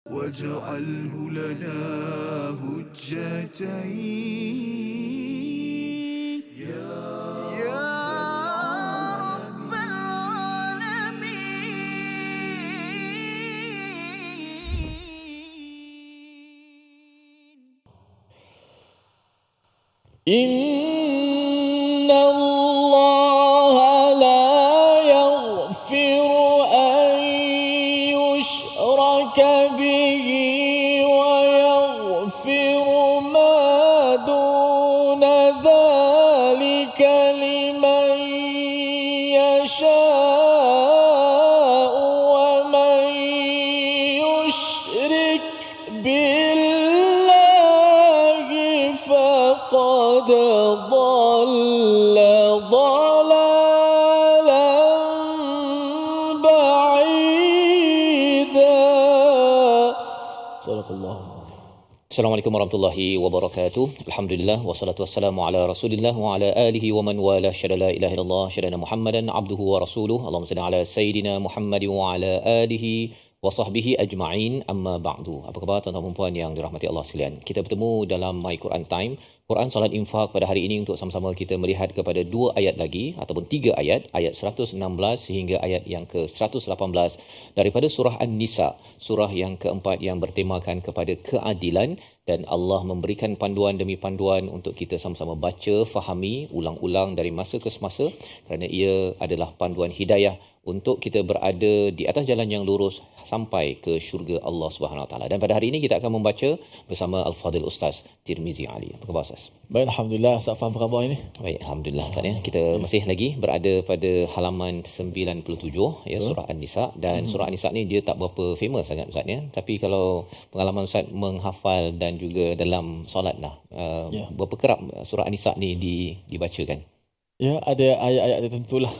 واجعله لنا هجتين يا رب العالمين. إن الله لا يغفر أن يشرك به ويغفر ما دون ذلك لمن يشاء ومن يشرك بالله فقد ضل ضلالا بعيدا. صدق الله. Assalamualaikum warahmatullahi wabarakatuh. Alhamdulillah wassalatu wassalamu ala Rasulillah wa ala alihi wa man wala syada la ilaha illallah syada Muhammadan abduhu wa rasuluh. Allahumma salli ala sayidina Muhammad wa ala alihi wa sahbihi ajma'in. Amma ba'du. Apa khabar tuan-tuan dan puan yang dirahmati Allah sekalian? Kita bertemu dalam My Quran Time, Quran Salat Infak pada hari ini untuk sama-sama kita melihat kepada dua ayat lagi ataupun tiga ayat 116 sehingga ayat yang ke-118 daripada surah An-Nisa, surah yang keempat yang bertemakan kepada keadilan, dan Allah memberikan panduan demi panduan untuk kita sama-sama baca, fahami, ulang-ulang dari masa ke semasa kerana ia adalah panduan hidayah untuk kita berada di atas jalan yang lurus sampai ke syurga Allah Subhanahu Wa Taala. Dan pada hari ini kita akan membaca bersama Al-Fadhil Ustaz Tirmizi Ali. Apa khabar Ustaz? Baik, alhamdulillah. Ustaz Faham apa khabar ini? Baik, alhamdulillah Ustaz ya. Kita masih lagi berada pada halaman 97 ya, surah An-Nisa, dan surah An-Nisa ni dia tak berapa famous sangat Ustaz ya. Tapi kalau pengalaman Ustaz menghafal dan juga dalam solat lah, berapa kerap surah An-Nisa ni dibacakan? Ya, ada ayat-ayat tertentu lah.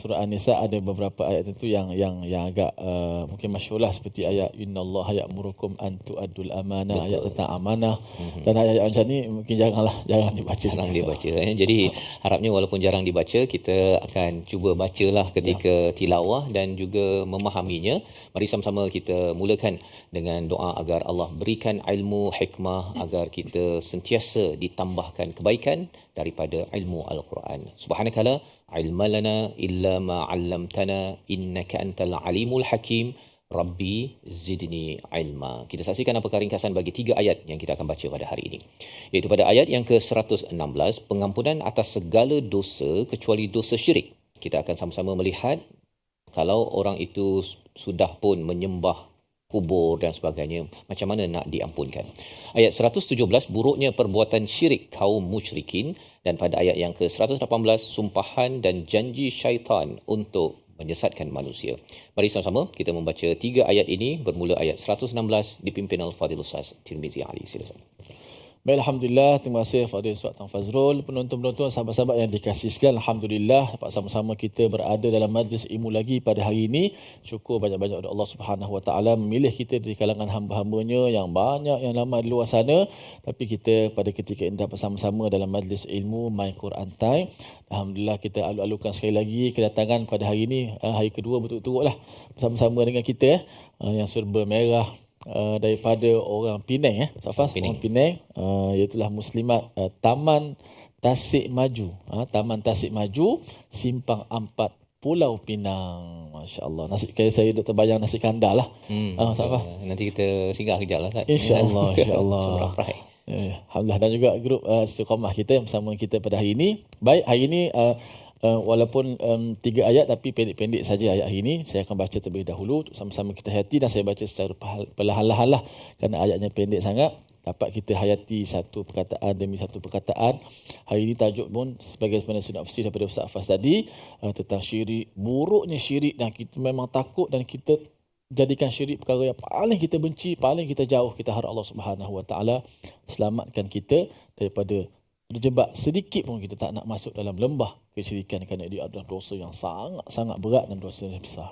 Surah An-Nisa ada beberapa ayat tertentu yang agak mungkin masyhurlah, seperti ayat innallaha ya'murukum an tu'addul amanah, ayat tentang amanah. Dan ayat macam ni mungkin jarang dibaca. Jarang dibaca ya. Jadi harapnya walaupun jarang dibaca, kita akan cuba bacalah ketika tilawah dan juga memahaminya. Mari sama-sama kita mulakan dengan doa agar Allah berikan ilmu hikmah, agar kita sentiasa ditambahkan kebaikan daripada ilmu Al-Quran. Subhanaka la ilma lana illa ma 'allamtana innaka antal alimul hakim. Rabbi zidni ilma. Kita saksikan apa ringkasan bagi tiga ayat yang kita akan baca pada hari ini. Iaitu pada ayat yang ke-116, pengampunan atas segala dosa kecuali dosa syirik. Kita akan sama-sama melihat kalau orang itu sudah pun menyembah kubur dan sebagainya, macam mana nak diampunkan. Ayat 117, buruknya perbuatan syirik kaum musyrikin, dan pada ayat yang ke-118, sumpahan dan janji syaitan untuk menyesatkan manusia. Mari sama-sama kita membaca tiga ayat ini, bermula ayat 116 dipimpin Al-Fadhil Ustaz Tirmizi Ali. Silakan. Baik, alhamdulillah. Terima kasih Fadil Ustaz Tan Fazrul, penonton-penonton, sahabat-sahabat yang dikasihi sekalian. Alhamdulillah dapat sama-sama kita berada dalam majlis ilmu lagi pada hari ini. Syukur banyak-banyak kepada Allah Subhanahu Wa Taala memilih kita dari kalangan hamba-hambanya yang banyak yang lama di luar sana, tapi kita pada ketika ini dapat sama-sama dalam majlis ilmu My Quran Time. Alhamdulillah, kita alu-alukan sekali lagi kedatangan pada hari ini, hari kedua berturut-turut lah bersama-sama dengan kita yang serba merah, daripada orang Penang, Safas, orang Penang, iaitulah Muslimat Taman Tasik Maju, Taman Tasik Maju, Simpang Ampat, Pulau Pinang. Masya-Allah. Nasi, saya dah terbayang nasi kandar lah. Safas. Nanti kita singgah kejap lah Ustaz. Insya-Allah, insya-Allah. Alhamdulillah, dan juga grup Istiqamah kita yang bersama kita pada hari ini. Baik, hari ini walaupun 3 ayat tapi pendek-pendek saja ayat hari ini. Saya akan baca terlebih dahulu untuk sama-sama kita hayati, dan saya baca secara perlahan-lahan lah kerana ayatnya pendek sangat. Dapat kita hayati satu perkataan demi satu perkataan. Hari ini tajuk pun sebagai sinopsis daripada Ustaz Hafaz tadi, tentang syirik, buruknya syirik, dan kita memang takut dan kita jadikan syirik perkara yang paling kita benci, paling kita jauh. Kita harap Allah Subhanahu Wa Taala selamatkan kita daripada terjebak sedikit pun kita tak nak masuk dalam lembah kesyirikan, kerana dia adalah dosa yang sangat-sangat berat dan dosa yang besar.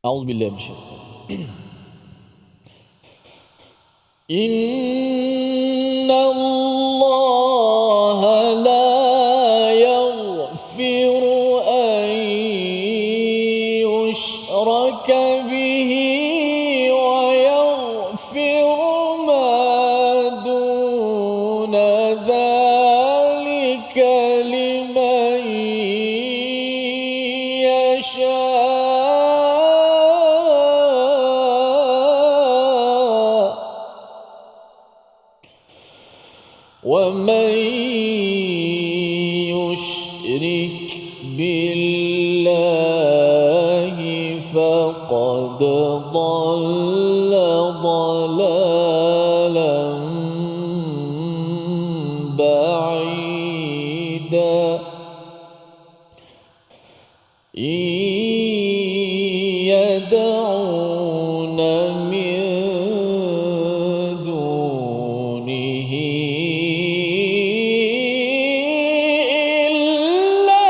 A'udzubillahi minasyaitanir rajim. Innallaha la yaghfiru an yushraka bihi wa ومن يشرك بالله فقد ضل ضلالا بعيدا إن يدعون من دونه إلا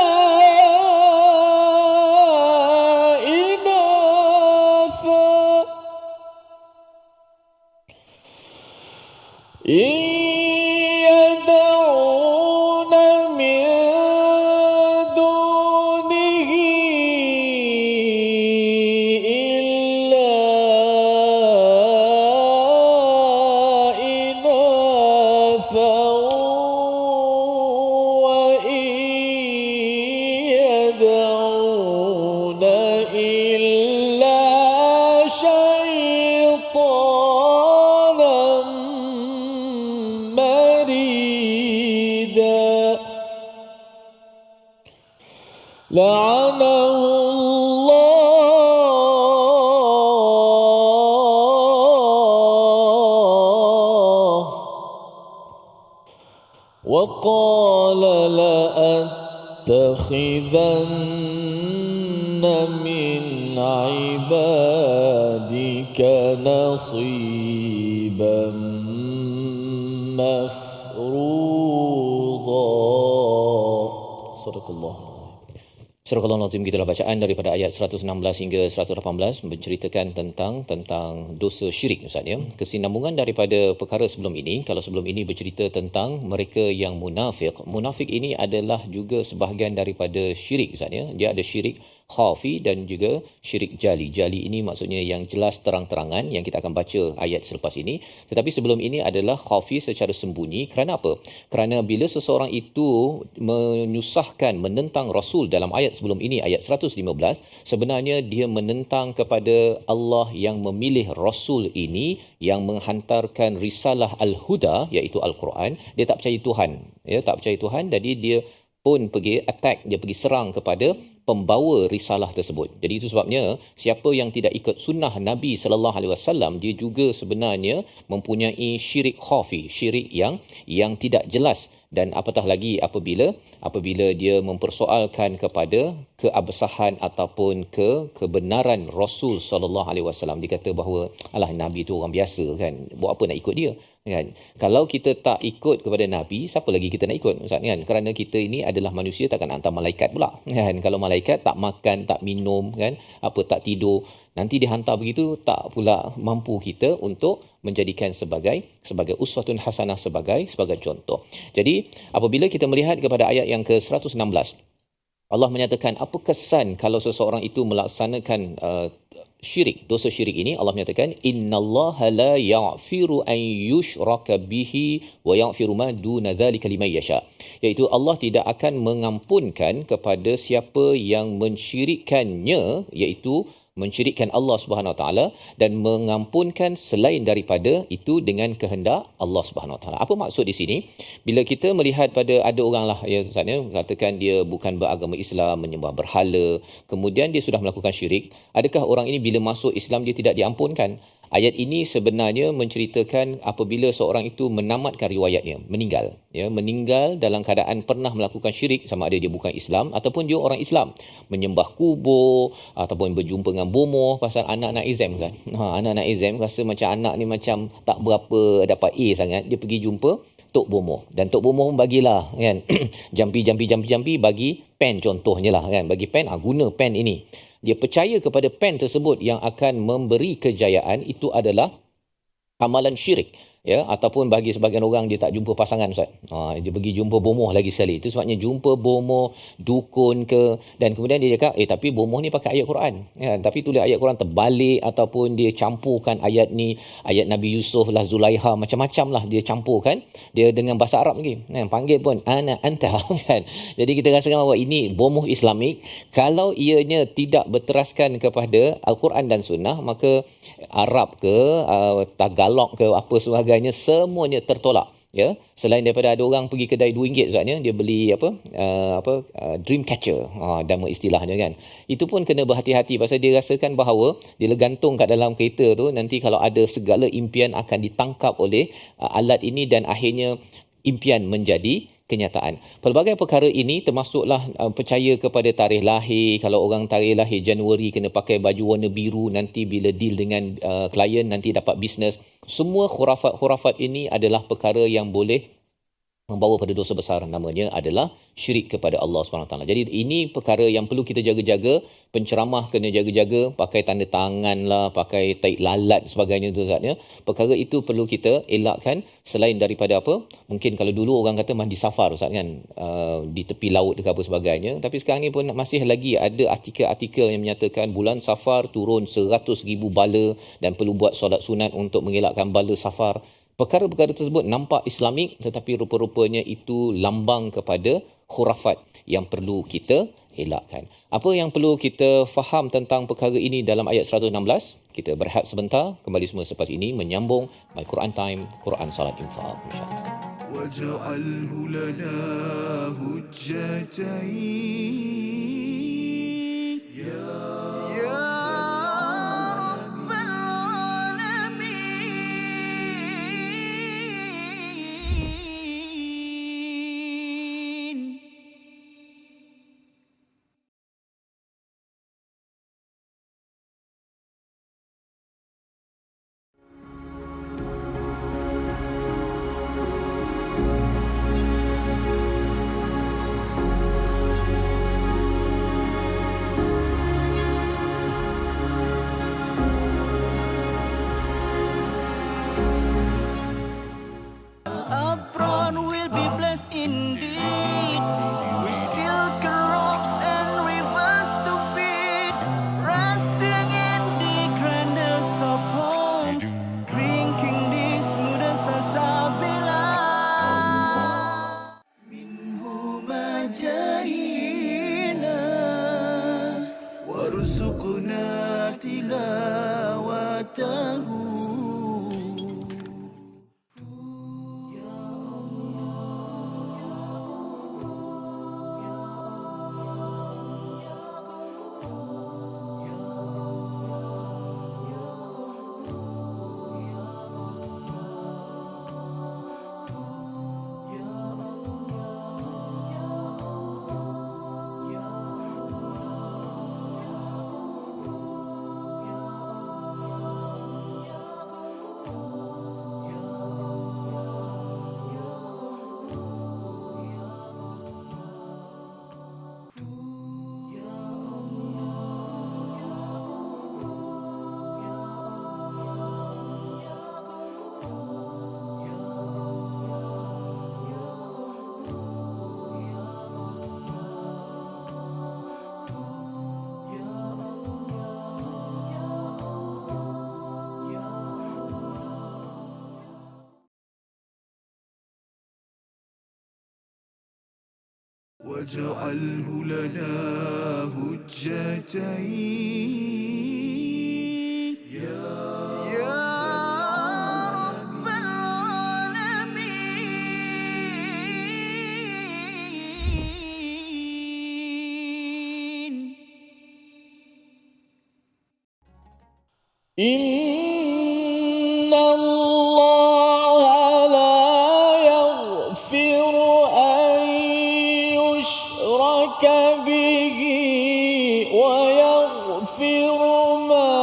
إناثا إن يدعون من دونه إلا إناثا وإن يدعون إلا شيطانا مريدا لعنه الله وقال لأتخذن من عبادك نصيبا مفروضا صدق الله. Surah Al-Nazim, gitulah bacaan daripada ayat 116 hingga 118 menceritakan tentang dosa syirik, Ustaz ya. Kesinambungan daripada perkara sebelum ini, kalau sebelum ini bercerita tentang mereka yang munafik. Munafik ini adalah juga sebahagian daripada syirik, Ustaz ya. Dia ada syirik khafi dan juga syirik jali. Jali ini maksudnya yang jelas terang-terangan yang kita akan baca ayat selepas ini. Tetapi sebelum ini adalah khafi secara sembunyi. Kerana apa? Kerana bila seseorang itu menyusahkan, menentang Rasul dalam ayat sebelum ini, ayat 115, sebenarnya dia menentang kepada Allah yang memilih Rasul ini, yang menghantarkan risalah Al-Huda, iaitu Al-Quran. Dia tak percaya Tuhan. Ya, tak percaya Tuhan. Jadi dia pun pergi attack, dia pergi serang kepada pembawa risalah tersebut. Jadi itu sebabnya siapa yang tidak ikut sunnah Nabi sallallahu alaihi wasallam, dia juga sebenarnya mempunyai syirik khafi, syirik yang tidak jelas. Dan apatah lagi apabila dia mempersoalkan kepada keabsahan ataupun kebenaran Rasul sallallahu alaihi wasallam. Dia kata bahawa alah, Nabi tu orang biasa kan, buat apa nak ikut dia kan. Kalau kita tak ikut kepada Nabi, siapa lagi kita nak ikut, Ustaz kan? Kerana kita ini adalah manusia, takkan hantar malaikat pula kan. Kalau malaikat tak makan, tak minum kan, tak tidur, nanti dihantar begitu, tak pula mampu kita untuk menjadikan sebagai uswatun hasanah, sebagai contoh. Jadi apabila kita melihat kepada ayat yang ke-116, Allah menyatakan apa kesan kalau seseorang itu melaksanakan syirik, dosa syirik ini. Allah menyatakan innallaha la yaghfiru an yushraka bihi wa yaghfiru ma duna dzalika liman yasha. Iaitu Allah tidak akan mengampunkan kepada siapa yang mensyirikkannya, iaitu mensyirikkan Allah Subhanahu Wa Taala, dan mengampunkan selain daripada itu dengan kehendak Allah Subhanahu Wa Taala. Apa maksud di sini? Bila kita melihat pada ada orang lah ya Ustaz ya, katakan dia bukan beragama Islam, menyembah berhala, kemudian dia sudah melakukan syirik, adakah orang ini bila masuk Islam dia tidak diampunkan? Ayat ini sebenarnya menceritakan apabila seorang itu menamatkan riwayatnya, meninggal dalam keadaan pernah melakukan syirik, sama ada dia bukan Islam ataupun dia orang Islam, menyembah kubur ataupun berjumpa dengan bomoh. Pasal anak-anak exam kan, anak-anak exam rasa macam anak ni macam tak berapa dapat A sangat, dia pergi jumpa Tok Bomoh, dan Tok Bomoh pun bagilah kan jampi bagi pen contohnya lah kan, bagi pen, guna pen ini. Dia percaya kepada pen tersebut yang akan memberi kejayaan, itu adalah amalan syirik. Ya, ataupun bagi sebagian orang dia tak jumpa pasangan, Ustaz. Dia pergi jumpa bomoh lagi sekali. Itu sebabnya jumpa bomoh, dukun ke, dan kemudian dia cakap, tapi bomoh ni pakai ayat Quran. Ya, tapi tulis ayat Quran terbalik, ataupun dia campurkan ayat ni, ayat Nabi Yusuf lah, Zulaiha, macam-macam lah dia campurkan. Dia dengan bahasa Arab lagi. Panggil pun ana anta kan. Jadi kita rasakan bahawa ini bomoh Islamik. Kalau ianya tidak berteraskan kepada Al-Quran dan Sunnah, maka Arab ke, Tagalog ke, apa sebagainya, semuanya tertolak. ya, selain daripada ada orang pergi kedai RM2 Ustaznya, dia beli dream catcher, nama istilahnya kan, itu pun kena berhati-hati pasal dia rasakan bahawa bila gantung kat dalam kereta tu, nanti kalau ada segala impian akan ditangkap oleh alat ini dan akhirnya impian menjadi kenyataan. Pelbagai perkara ini termasuklah percaya kepada tarikh lahir. Kalau orang tarikh lahir Januari kena pakai baju warna biru, nanti bila deal dengan klien nanti dapat bisnes. Semua khurafat-khurafat ini adalah perkara yang boleh membawa pada dosa besar, namanya adalah syirik kepada Allah SWT. Jadi ini perkara yang perlu kita jaga-jaga. Penceramah kena jaga-jaga, pakai tanda tangan lah, pakai taik lalat sebagainya tu Ustaznya. Perkara itu perlu kita elakkan. Selain daripada apa, mungkin kalau dulu orang kata mandi safar Ustaz kan, di tepi laut ke apa sebagainya, tapi sekarang ni pun masih lagi ada artikel-artikel yang menyatakan bulan safar turun 100,000 bala dan perlu buat solat sunat untuk mengelakkan bala safar. Perkara-perkara tersebut nampak Islamik, tetapi rupa-rupanya itu lambang kepada khurafat yang perlu kita elakkan. Apa yang perlu kita faham tentang perkara ini dalam ayat 116? Kita berehat sebentar, kembali semua selepas ini menyambung My Quran Time, Quran Salat Infaq, insya-Allah. واجعله لنا هجتين يا رب العالمين. Apron will be blessed indeed with silken robes and rivers to feed, resting in the grandest of homes, drinking the smoothest salsabila. Minhu majahina warzuqna tilawatahu. واجعله لنا هجتين يا رب العالمين. إن الله لا يغفر أن يشرك به ويغفر ما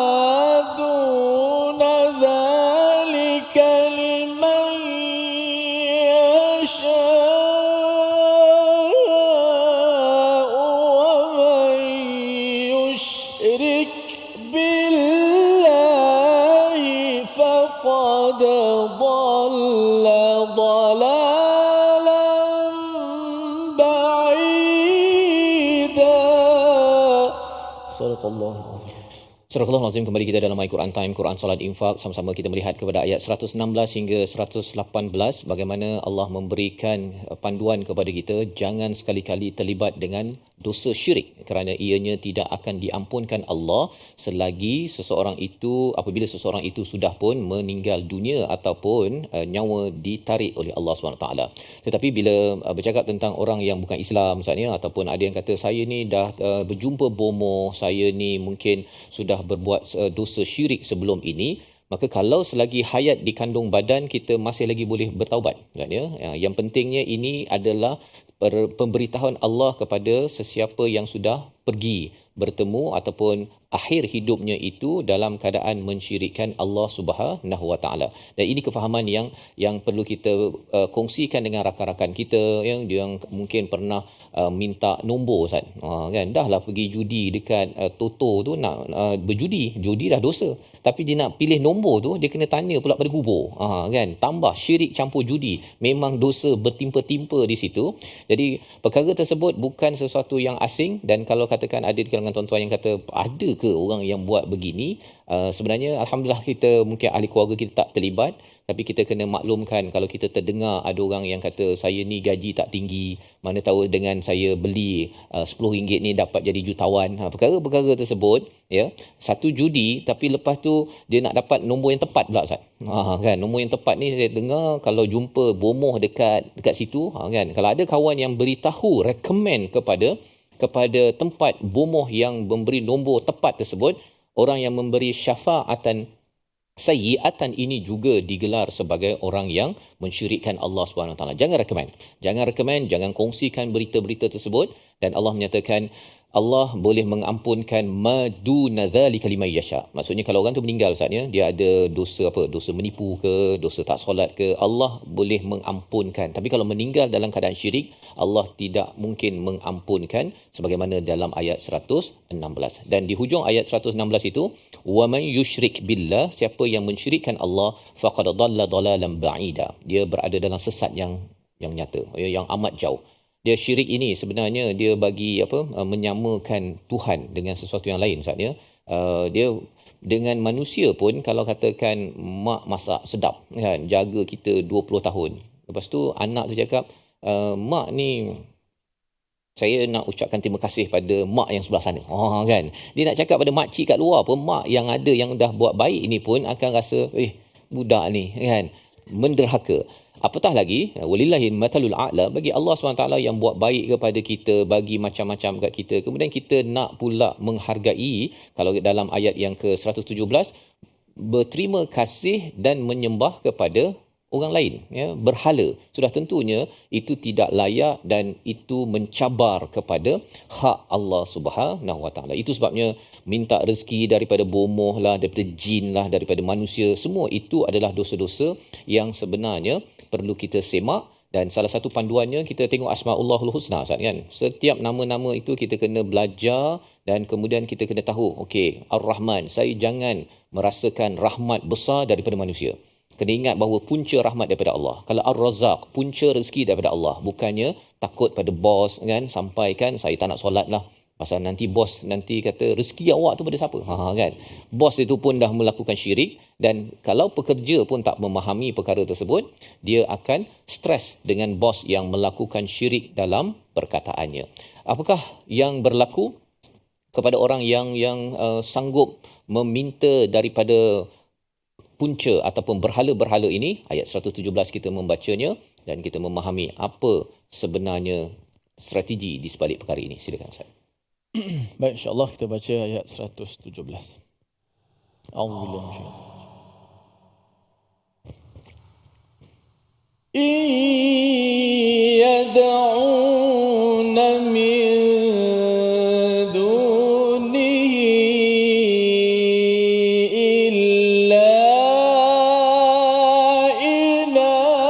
دون ذلك لمن يشاء ومن يشرك بالله فقد ضل ضلالا بعيدا. صدق الله العظيم. Surah Al-Azim, kembali kita dalam My Quran Time, Quran Salat Infak. Sama-sama kita melihat kepada ayat 116 hingga 118 bagaimana Allah memberikan panduan kepada kita jangan sekali-kali terlibat dengan dosa syirik, kerana ianya tidak akan diampunkan Allah selagi apabila seseorang itu sudah pun meninggal dunia ataupun nyawa ditarik oleh Allah SWT. Tetapi bila bercakap tentang orang yang bukan Islam misalnya, ataupun ada yang kata saya ni dah berjumpa bomoh, saya ni mungkin sudah berbuat dosa syirik sebelum ini, maka kalau selagi hayat di kandung badan kita masih lagi boleh bertaubat kan ya. Yang pentingnya ini adalah pemberitahuan Allah kepada sesiapa yang sudah pergi bertemu ataupun akhir hidupnya itu dalam keadaan mensyirikkan Allah Subhanahu Wa Taala. Dan ini kefahaman yang perlu kita kongsikan dengan rakan-rakan kita yang mungkin pernah minta nombor Ustaz. Kan dahlah pergi judi dekat Toto tu nak berjudi, judi dah dosa. Tapi dia nak pilih nombor tu dia kena tanya pula pada kubur. Kan tambah syirik campur judi, memang dosa bertimpa-timpa di situ. Jadi perkara tersebut bukan sesuatu yang asing, dan kalau katakan ada di kalangan tuan-tuan yang kata ada ke orang yang buat begini, sebenarnya alhamdulillah kita mungkin ahli keluarga kita tak terlibat, tapi kita kena maklumkan kalau kita terdengar ada orang yang kata saya ni gaji tak tinggi, mana tahu dengan saya beli RM10 ni dapat jadi jutawan. Perkara-perkara tersebut ya, satu judi tapi lepas tu dia nak dapat nombor yang tepat pula Ustaz. Kan nombor yang tepat ni saya dengar kalau jumpa bomoh dekat situ kan, kalau ada kawan yang beritahu recommend kepada tempat bomoh yang memberi nombor tepat tersebut, orang yang memberi syafaatan sayyiatan ini juga digelar sebagai orang yang mensyirikkan Allah Subhanahu Wa Taala. Jangan recommend, jangan kongsikan berita-berita tersebut, dan Allah menyatakan Allah boleh mengampunkan maduna dzalika liman yasha. Maksudnya kalau orang tu meninggal Ustaz ya, dia ada dosa dosa menipu ke, dosa tak solat ke, Allah boleh mengampunkan. Tapi kalau meninggal dalam keadaan syirik, Allah tidak mungkin mengampunkan, sebagaimana dalam ayat 116. Dan di hujung ayat 116 itu, wa man yusyrik billah, siapa yang mensyirikkan Allah, faqad dhalla dhalalan ba'ida, dia berada dalam sesat yang nyata, yang amat jauh. Dia syirik ini sebenarnya dia bagi menyamakan Tuhan dengan sesuatu yang lain Ustaz ya. Dia dengan manusia pun, kalau katakan mak masak sedap kan, jaga kita 20 tahun. Lepas tu anak tu cakap, mak ni saya nak ucapkan terima kasih pada mak yang sebelah sana. Kan. Dia nak cakap pada makcik kat luar pun, mak yang ada yang dah buat baik ini pun akan rasa budak ni kan menderhaka. Apatah lagi, walillahi matalul a'la, bagi Allah SWT yang buat baik kepada kita, bagi macam-macam kat kita, kemudian kita nak pula menghargai, kalau dalam ayat yang ke-117, berterima kasih dan menyembah kepada orang lain ya, berhala, sudah tentunya itu tidak layak dan itu mencabar kepada hak Allah Subhanahu Wa Taala. Itu sebabnya minta rezeki daripada bomoh lah, daripada jin lah, daripada manusia, semua itu adalah dosa-dosa yang sebenarnya perlu kita semak. Dan salah satu panduannya kita tengok Asmaullahul Husna Ustaz kan. Setiap nama-nama itu kita kena belajar dan kemudian kita kena tahu, okey, Ar-Rahman, saya jangan merasakan rahmat besar daripada manusia. Kena ingat bahawa punca rahmat daripada Allah. Kalau Ar-Razzaq, punca rezeki daripada Allah. Bukannya takut pada bos kan, sampaikan saya tak nak solat lah, pasal nanti bos nanti kata rezeki awak tu pada siapa? Kan. Bos itu pun dah melakukan syirik, dan kalau pekerja pun tak memahami perkara tersebut, dia akan stres dengan bos yang melakukan syirik dalam perkataannya. Apakah yang berlaku kepada orang yang sanggup meminta daripada punca ataupun berhala-berhala ini? Ayat 117 kita membacanya dan kita memahami apa sebenarnya strategi di sebalik perkara ini. Silakan Ustaz. Baik, insya-Allah kita baca ayat 117. A'udzubillahi minasyaitanir yad'una min dunihi illa inatha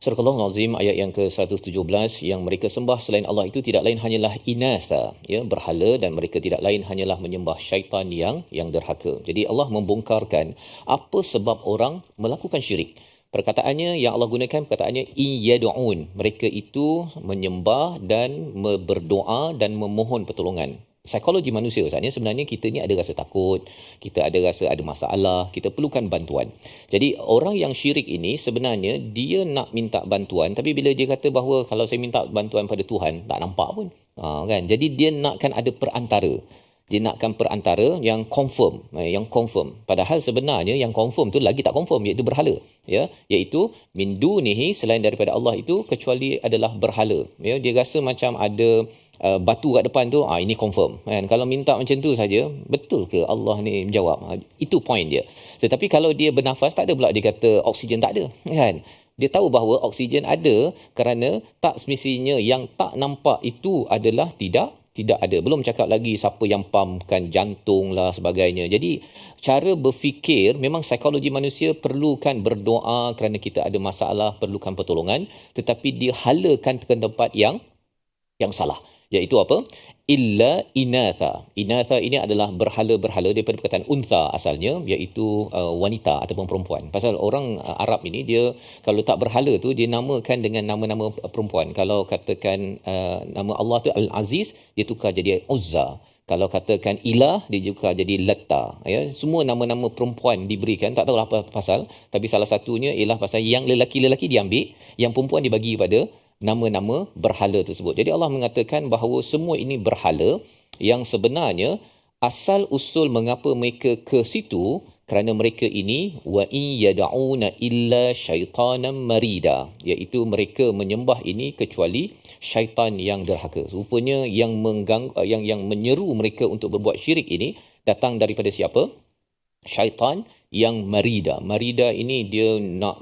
Surah Al-Azim ayat yang ke-117, yang mereka sembah selain Allah itu tidak lain hanyalah inatha, ya, berhala, dan mereka tidak lain hanyalah menyembah syaitan yang derhaka. Jadi Allah membongkarkan apa sebab orang melakukan syirik. Perkataannya yang Allah gunakan, perkataannya iyad'un, mereka itu menyembah dan berdoa dan memohon pertolongan. Psikologi manusia sebenarnya kita ni ada rasa takut, kita ada rasa ada masalah, kita perlukan bantuan. Jadi orang yang syirik ini sebenarnya dia nak minta bantuan, tapi bila dia kata bahawa kalau saya minta bantuan pada Tuhan, tak nampak pun. Kan? Jadi dia nakkan ada perantara. Dia nakkan perantara yang confirm, Padahal sebenarnya yang confirm tu lagi tak confirm, iaitu berhala, ya, iaitu min dunihi, selain daripada Allah itu, kecuali adalah berhala. Ya, dia rasa macam ada batu kat depan tu, ini confirm kan. Kalau minta macam tu saja, betul ke Allah ni menjawab? Itu point dia. Tetapi kalau dia bernafas, tak ada pula dia kata oksigen tak ada kan. Dia tahu bahawa oksigen ada kerana tak semestinya yang tak nampak itu adalah tidak ada. Belum cakap lagi siapa yang pumpkan jantung lah sebagainya. Jadi cara berfikir, memang psikologi manusia perlukan berdoa kerana kita ada masalah, perlukan pertolongan, tetapi dia halakan ke tempat yang salah, iaitu apa? Illa inatha. Inatha ini adalah berhala-berhala daripada perkataan untha asalnya, iaitu wanita ataupun perempuan. Pasal orang Arab ini, dia kalau tak berhala tu dia namakan dengan nama-nama perempuan. Kalau katakan nama Allah tu Al-Aziz, dia tukar jadi Uzza. Kalau katakan ilah, dia juga jadi Latta, ya. Semua nama-nama perempuan diberikan, tak tahulah apa pasal, tapi salah satunya ialah pasal yang lelaki-lelaki diambil, yang perempuan dibagi pada nama-nama berhala tersebut. Jadi Allah mengatakan bahawa semua ini berhala yang sebenarnya asal usul mengapa mereka ke situ, kerana mereka ini wa in yad'una illa syaitanan marida, iaitu mereka menyembah ini kecuali syaitan yang derhaka. Rupanya yang yang menyeru mereka untuk berbuat syirik ini datang daripada siapa? Syaitan yang marida. Marida ini dia nak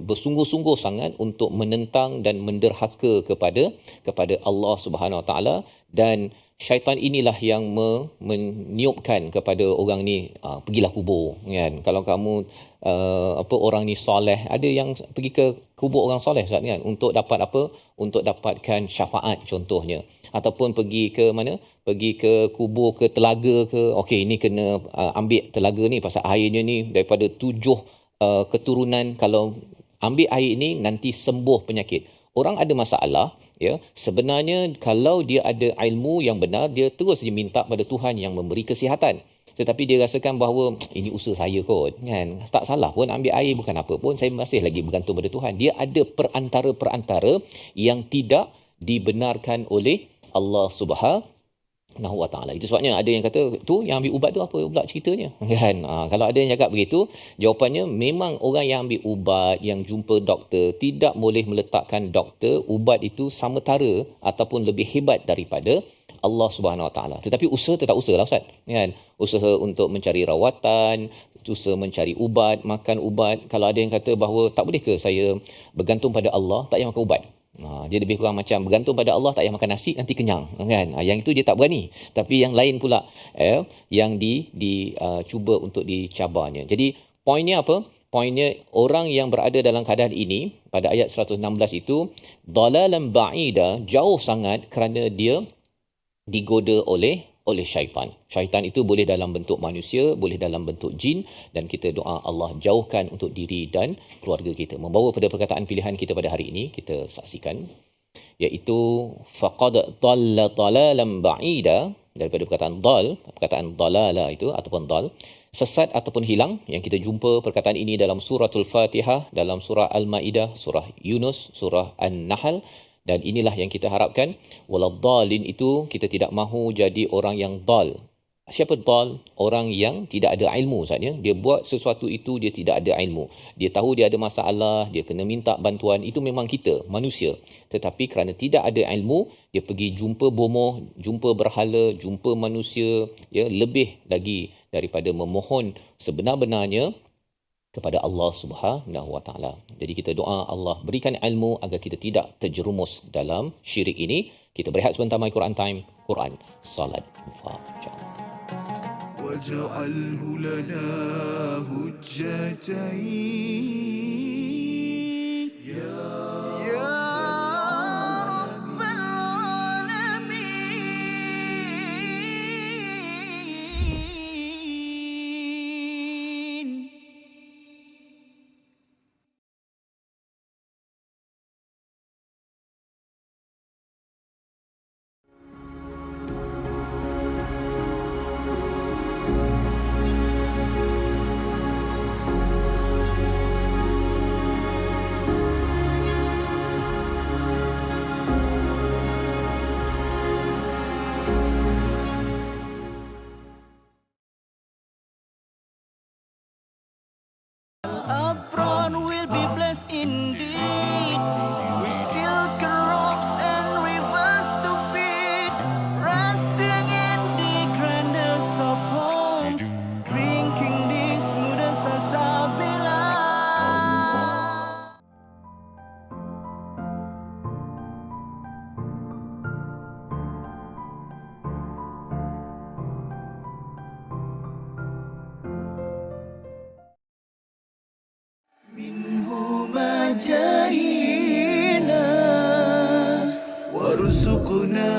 bersungguh-sungguh sangat untuk menentang dan menderhaka kepada Allah Subhanahu Wa Taala, dan syaitan inilah yang meniupkan kepada orang ni, pergilah kubur kan. Kalau kamu orang ni soleh, ada yang pergi ke kubur orang soleh Ustaz kan, untuk dapat apa? Untuk dapatkan syafaat contohnya, ataupun pergi ke mana? Pergi ke kubur, ke telaga ke, okey ini kena ambil telaga ni pasal airnya ni daripada 7 keturunan, kalau ambil air ini nanti sembuh penyakit. Orang ada masalah, ya, sebenarnya kalau dia ada ilmu yang benar, dia terus dia minta pada Tuhan yang memberi kesihatan. Tetapi dia rasakan bahawa ini usaha saya kot kan, tak salah pun ambil air, bukan apa pun, saya masih lagi bergantung pada Tuhan. Dia ada perantara-perantara yang tidak dibenarkan oleh Allah Subhanahu Wa Taala. Itu sebabnya ada yang kata tu yang ambil ubat tu apa pula ceritanya kan. Kalau ada yang cakap begitu, jawapannya memang orang yang ambil ubat, yang jumpa doktor, tidak boleh meletakkan doktor ubat itu samatara ataupun lebih hebat daripada Allah Subhanahu Wa Taala. Tetapi usaha tetap usaha lah Ustaz kan. Usaha untuk mencari rawatan, usaha mencari ubat, makan ubat. Kalau ada yang kata bahawa tak boleh ke saya bergantung pada Allah, tak payah makan ubat. Dia lebih kurang macam bergantung pada Allah, tak payah makan nasi nanti kenyang kan. Yang itu dia tak berani. Tapi yang lain pula yang cuba untuk dicabarnya. Jadi poinnya apa? Poinnya orang yang berada dalam keadaan ini pada ayat 116 itu dalalan ba'ida, jauh sangat, kerana dia digoda oleh syaitan. Syaitan itu boleh dalam bentuk manusia, boleh dalam bentuk jin, dan kita doa Allah jauhkan untuk diri dan keluarga kita. Membawa pada perkataan pilihan kita pada hari ini, kita saksikan, iaitu faqad dhalla dhalalan ba'ida, daripada perkataan dhalala itu ataupun dhal, sesat ataupun hilang, yang kita jumpa perkataan ini dalam suratul Fatihah, dalam surah Al-Maidah, surah Yunus, surah An-Nahl. Dan inilah yang kita harapkan. Waladhalin itu kita tidak mahu jadi orang yang dhal. Siapa dhal? Orang yang tidak ada ilmu saja. Dia buat sesuatu itu dia tidak ada ilmu. Dia tahu dia ada masalah, dia kena minta bantuan. Itu memang kita, manusia. Tetapi kerana tidak ada ilmu, dia pergi jumpa bomoh, jumpa berhala, jumpa manusia, ya, lebih lagi daripada memohon sebenar-benarnya kepada Allah Subhanahu Wa Taala. Jadi kita doa Allah berikan ilmu agar kita tidak terjerumus dalam syirik ini. Kita berehat sebentar, My Quran Time, Quran, Salat, Fajr. واجعله لنا حجتين يا indeed. We silken ropes and rivers to feed, resting in the grandest of homes, drinking the smoothest salsabila. مجاهينا وارزقنا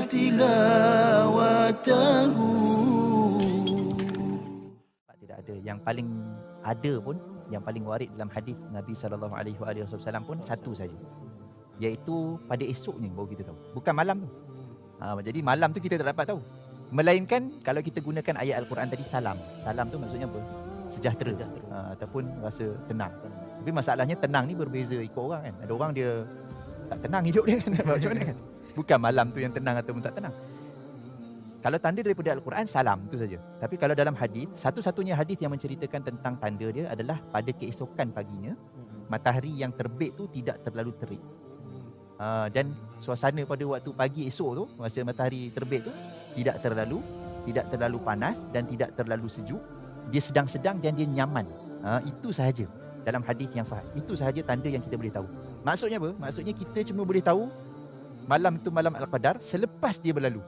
تلاوته. Tidak ada. Yang paling ada pun, yang paling warid dalam hadis Nabi SAW pun satu saja, iaitu pada esoknya baru kita tahu, bukan malam tu. Jadi malam tu kita tak dapat tahu, melainkan kalau kita gunakan ayat Al-Quran tadi, salam tu maksudnya apa? Sejahtera, ataupun rasa tenang. Tapi masalahnya tenang ni berbeza ikut orang kan. Ada orang dia tak tenang hidup dia kan. Macam mana kan? Bukan malam tu yang tenang ataupun tak tenang. Kalau tanda daripada Al-Quran, salam tu saja. Tapi kalau dalam hadis, satu-satunya hadis yang menceritakan tentang tanda dia adalah pada keesokan paginya, matahari yang terbit tu tidak terlalu terik. Dan suasana pada waktu pagi esok tu, masa matahari terbit tu tidak terlalu panas dan tidak terlalu sejuk. Dia sedang-sedang dan dia nyaman. Itu sahaja dalam hadis yang sahih. Itu sahaja tanda yang kita boleh tahu. Maksudnya apa? Maksudnya kita cuma boleh tahu malam itu malam Al-Qadar selepas dia berlalu.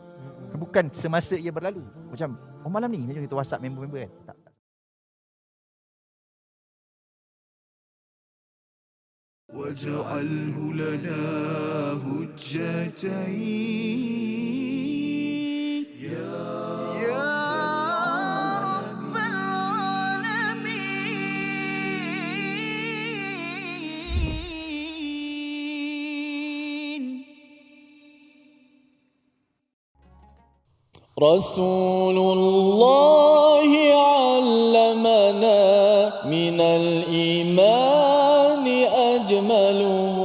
Bukan semasa ia berlalu. Macam, malam ni macam kita WhatsApp member-member kan. Tak. واجعله لنا هجتين يا رب العالمين. رسول الله علمنا من الإيمان أجمله.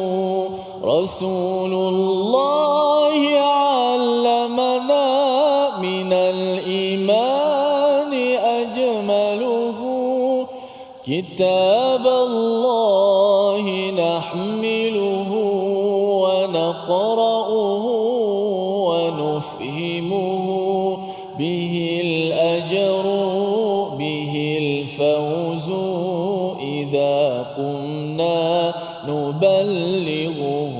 رسول الله علمنا من الإيمان أجمله. كتاب الله نحمله ونقرأه ونفهمه، به الأجر به الفوز إذا قمنا نبلغه.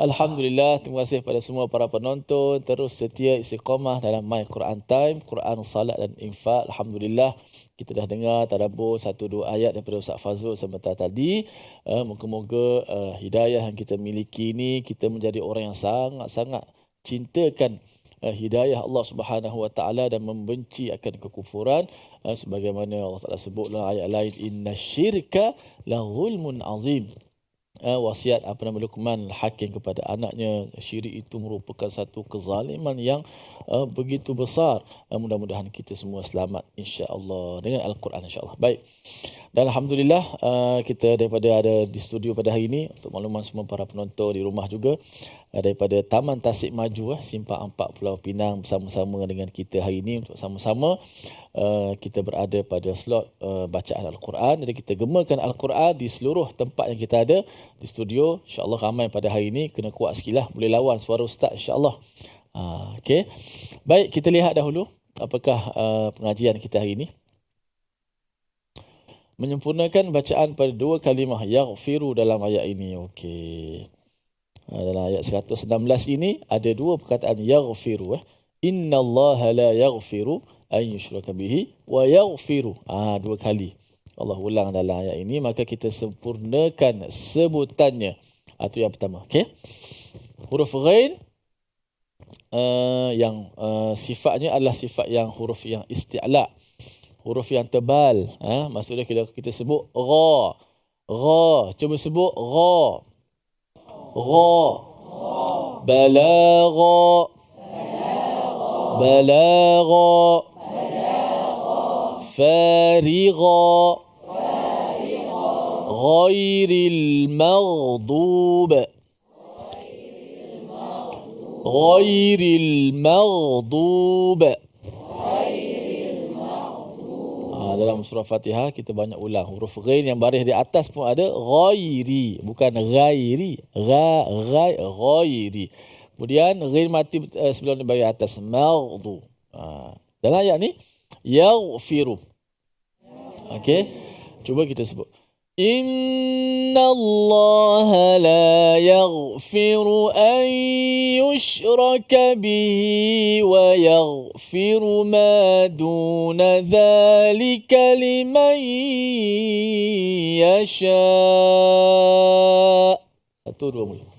Alhamdulillah, terima kasih pada semua para penonton terus setia istiqamah dalam My Quran Time, Quran, Salat dan Infak. Alhamdulillah, kita dah dengar tadabbur 1-2 ayat daripada Ustaz Fazrul sebentar tadi. Moga-moga hidayah yang kita miliki ini, kita menjadi orang yang sangat-sangat cintakan hidayah Allah Subhanahu Wa Taala dan membenci akan kekufuran, sebagaimana Allah Taala sebut dalam ayat lain, innasyirka la zulmun azim. Wasiat Luqman Al-Hakim kepada anaknya, syirik itu merupakan satu kezaliman yang begitu besar. Mudah-mudahan kita semua selamat insya-Allah dengan Al-Quran insya-Allah. Baik. Dan alhamdulillah kita daripada ada di studio pada hari ini, untuk makluman semua para penonton di rumah juga, daripada Taman Tasik Maju Simpang 4 Pulau Pinang, bersama-sama dengan kita hari ini untuk sama-sama kita berada pada slot bacaan Al-Quran. Jadi kita gemakan Al-Quran di seluruh tempat yang kita ada di studio. InsyaAllah ramai pada hari ini, kena kuat sikit lah, boleh lawan suara Ustaz insyaAllah. Okay. Baik, kita lihat dahulu apakah pengajian kita hari ini. Menyempurnakan bacaan pada 2 kalimah yaghfiru dalam ayat ini. Okey. Dalam ayat 116 ini ada 2 perkataan yaghfiru. Innallaha la yaghfiru an yushraka bihi wa yaghfiru. 2 kali Allah ulang dalam ayat ini, maka kita sempurnakan sebutannya. Itu yang pertama. Okey. Huruf ghain yang sifatnya adalah sifat yang huruf yang isti'la, huruf yang tebal. Maksudnya kalau kita sebut ra, cuba sebut ra, balagha, farigha, ghairil maghdub, Dalam surah Fatihah kita banyak ulang huruf ghain yang baris di atas pun ada ghairi, bukan ghairi. Ghairi. Kemudian ghain mati sebelum di baris atas maghdu. Dalam ayat ni yaghfiru. Okey. Cuba kita sebut. Inna Allah la yaghfiru an yushraka bihi wa yaghfiru ma duna dhalika liman yasha. Satu, dua, mula.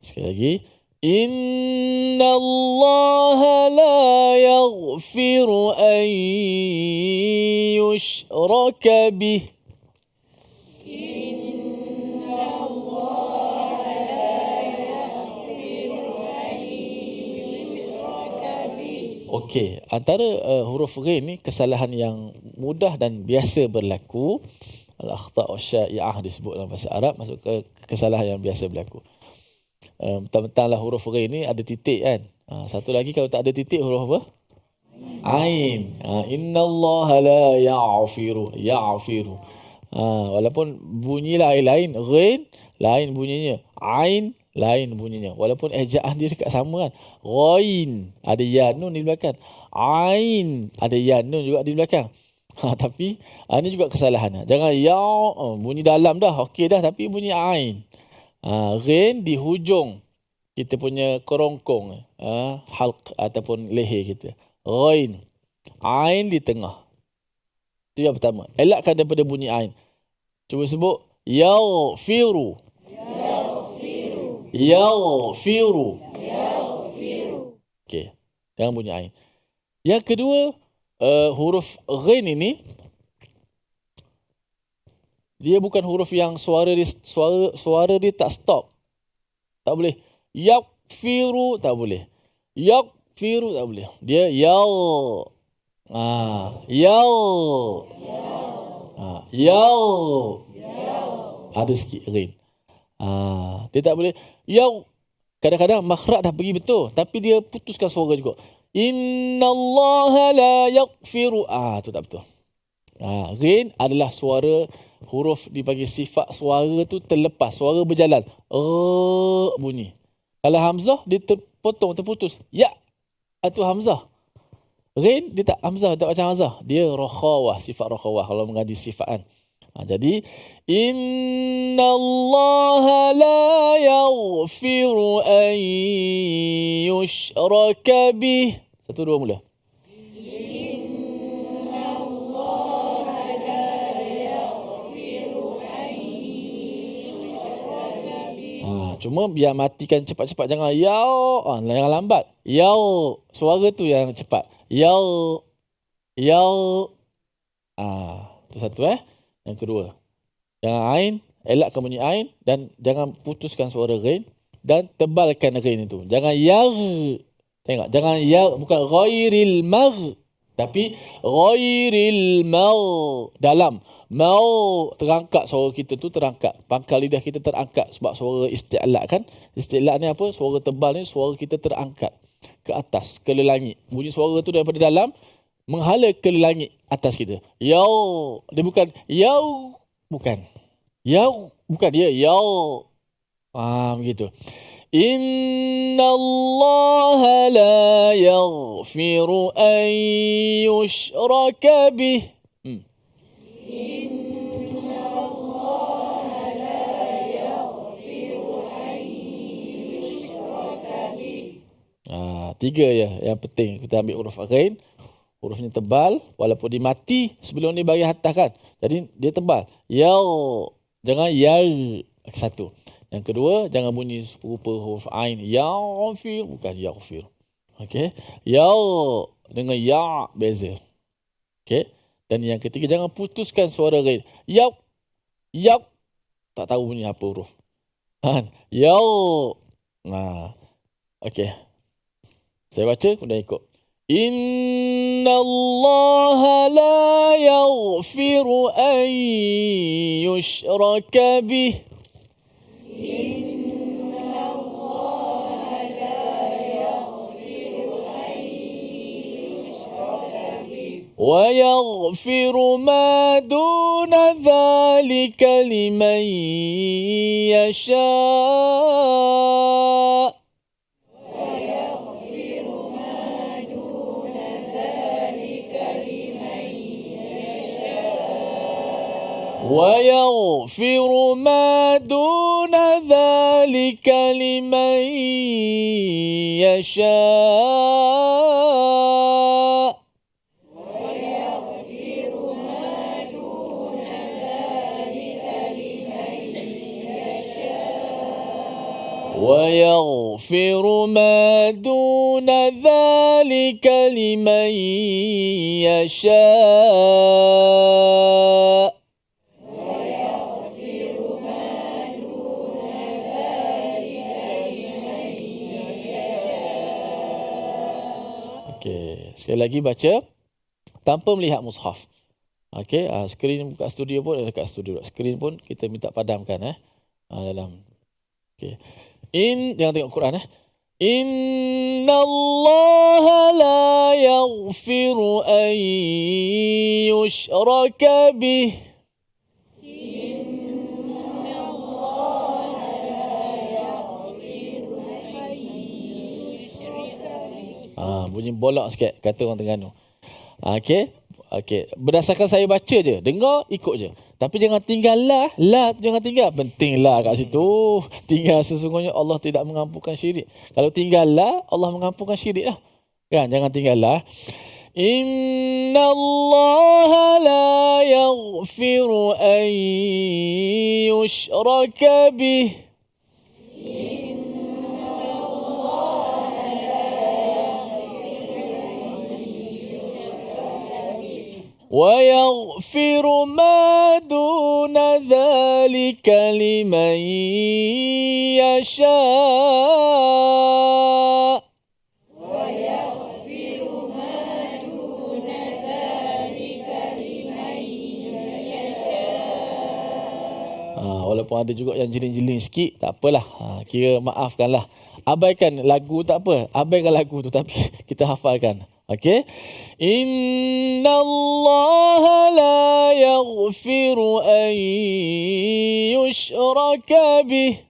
Sekali lagi. Inna Allah la yaghfiru an yushraka bih. Okey, antara huruf ghain ni kesalahan yang mudah dan biasa berlaku. Al-akhta'u syai'ah disebut dalam bahasa Arab, masuk ke kesalahan yang biasa berlaku. Mentang-mentanglah huruf ghain ni ada titik kan. Satu lagi kalau tak ada titik huruf apa? Ain. Innallaha la ya'firu. Walaupun bunyi lain, ghain lain bunyinya, ain lain bunyinya. Walaupun ejaan dia dekat sama kan. Ghain ada ya nun di belakang. Ain ada ya nun juga di belakang. Tapi ini juga kesalahannya. Jangan ya bunyi dalam dah, okey dah, tapi bunyi ain. Ghain di hujung kita punya kerongkong, halq ataupun leher kita. Ghain. Ain di tengah. Itu yang pertama. Elakkan daripada bunyi ain. Cuba sebut yaghfiru. Yaghfiru. Okey. Jangan bunyi ain. Yang kedua, huruf ghain ini dia bukan huruf yang suara dia tak stop. Tak boleh. Yaghfiru tak boleh. Yaghfiru tak boleh. Dia yaw. Ada sikit ghain. Dia tak boleh yaw. Kadang-kadang makhraj dah pergi betul, tapi dia putuskan suara juga. Innallaha la yaghfiru. Tu tak betul. Ghain adalah suara huruf dibagi sifat suara tu terlepas, suara berjalan. Bunyi. Kalau hamzah dia terpotong, terputus. Ya. Itu hamzah. Ghain dia tak hamzah, tak macam hamzah. Dia rakhawah, sifat rakhawah kalau mengaji sifat kan. Jadi innallaha la yaghfiru an yushraka bih. Satu, dua, mula. Cuma biar matikan cepat-cepat, jangan yaw, jangan lambat. Yaw, suara tu yang cepat. Yaw. Tu satu Yang kedua, jangan ain, elakkan bunyi ain dan jangan putuskan suara ghain dan tebalkan ghain itu. Jangan tengok, jangan bukan ghairil tapi ghairil dalam. Terangkat suara kita tu, terangkat. Pangkal lidah kita terangkat sebab suara isti'la kan. Isti'la ni apa? Suara tebal ni, suara kita terangkat ke atas, ke langit. Bunyi suara tu daripada dalam menghala ke langit atas kita. Yaw. Dia bukan yaw. Bukan. Yaw. Bukan dia. Yaw. Begitu. Innallaha la yaghfiru an yushraka bih. Tiga yang penting kita ambil huruf ghain. Hurufnya tebal walaupun dia mati sebelum dia bagi atas kan. Jadi dia tebal. Yaw. Jangan satu. Yang kedua, jangan bunyi serupa huruf ain. Yaghfir, bukan yaghfir. Okey. Yaw dengan ya beza. Okey. Dan yang ketiga, jangan putuskan suara ghain. Yaw. Tak tahu bunyi apa huruf. Yaw. Okey. Saya baca kemudian ikut. Innallaha la yaghfiru an yushraka bih ويغفر ما دون ذلك لمن يشاء ويغفر ما دون ذلك لمن يشاء ويغفر ما دون ذلك لمن يشاء Okey, sekali lagi baca tanpa melihat mushaf. Okey, skrin kat studio pun dekat studio. Skrin pun kita minta padamkan dalam. Okey. Jangan tengok Quran Innallaha la yaghfiru an yushraka bih bunyi bolak sikit kata orang Terengganu. Okey. Berdasarkan saya baca je, dengar ikut je. Tapi jangan tinggal lah tu jangan tinggal. Penting lah kat situ. Tinggal sesungguhnya Allah tidak mengampunkan syirik. Kalau tinggal lah, Allah mengampunkan syirik lah. Kan, jangan tinggal lah. Innallaha la yaghfiru an yushraka bih. ويغفر ما دون ذلك لمن يشاء walaupun ada juga yang jeling-jeling sikit, tak apalah. Kira maafkanlah. Abaikan lagu tak apa. Abaikan lagu tu tapi kita hafalkan. Okey. Innallaha la yaghfiru an yushraka bih.